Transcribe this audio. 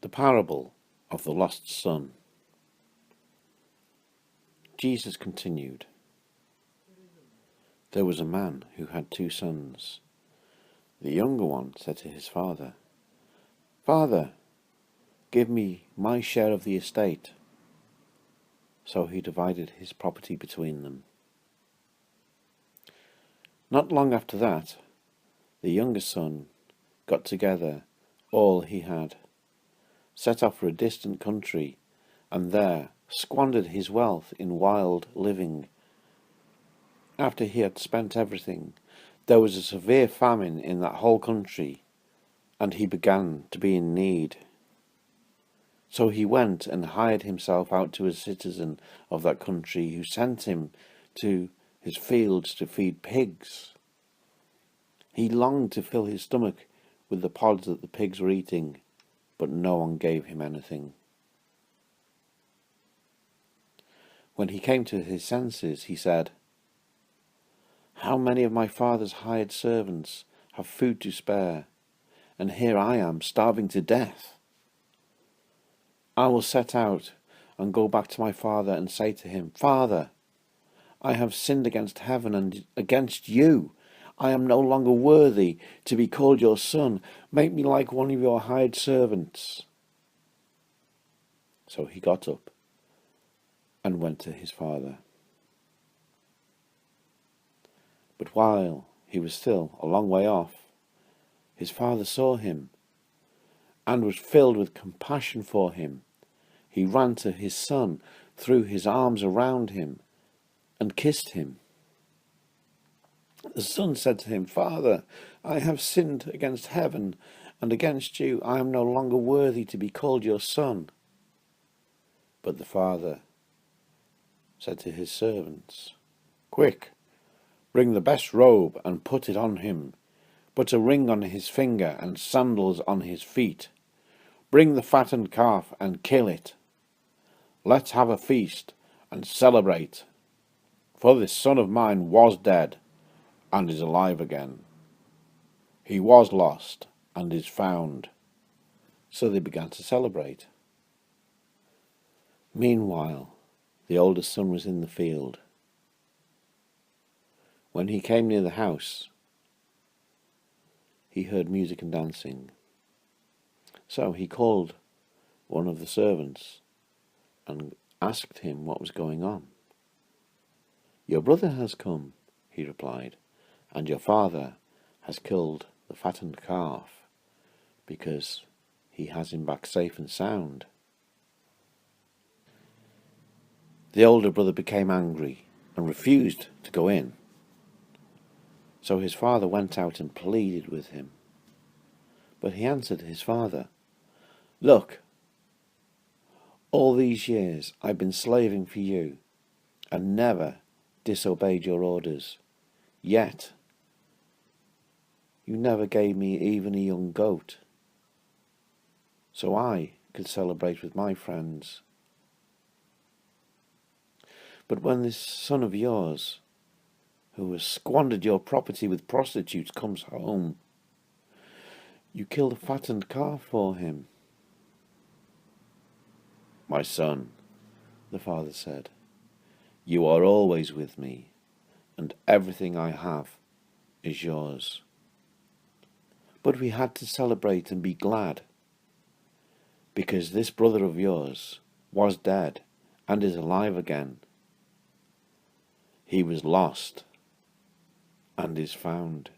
The parable of the lost son. Jesus continued, "There was a man who had 2 sons. The younger one said to his father, 'Father, give me my share of the estate.' So he divided his property between them. Not long after that, the younger son got together all he had, set off for a distant country, and there squandered his wealth in wild living. After he had spent everything, there was a severe famine in that whole country, and he began to be in need. So he went and hired himself out to a citizen of that country, who sent him to his fields to feed pigs. He longed to fill his stomach with the pods that the pigs were eating, but no one gave him anything. When he came to his senses, he said, 'How many of my father's hired servants have food to spare, and here I am starving to death? I will set out and go back to my father and say to him, Father, I have sinned against heaven and against you. I am no longer worthy to be called your son. Make me like one of your hired servants.' So he got up and went to his father. But while he was still a long way off, his father saw him and was filled with compassion for him. He ran to his son, threw his arms around him, and kissed him. The son said to him, 'Father, I have sinned against heaven and against you. I am no longer worthy to be called your son.' But the father said to his servants, 'Quick, bring the best robe and put it on him. Put a ring on his finger and sandals on his feet. Bring the fattened calf and kill it. Let's have a feast and celebrate. For this son of mine was dead and is alive again. He was lost and is found.' So they began to celebrate. Meanwhile, the oldest son was in the field. When he came near the house, he heard music and dancing. So he called one of the servants and asked him what was going on. 'Your brother has come,' he replied, 'and your father has killed the fattened calf, because he has him back safe and sound.' The older brother became angry and refused to go in. So his father went out and pleaded with him. But he answered his father, 'Look, all these years I've been slaving for you and never disobeyed your orders. Yet you never gave me even a young goat, so I could celebrate with my friends. But when this son of yours, who has squandered your property with prostitutes, comes home, you killed a fattened calf for him.' 'My son,' the father said, 'you are always with me, and everything I have is yours. But we had to celebrate and be glad, because this brother of yours was dead and is alive again. He was lost and is found.'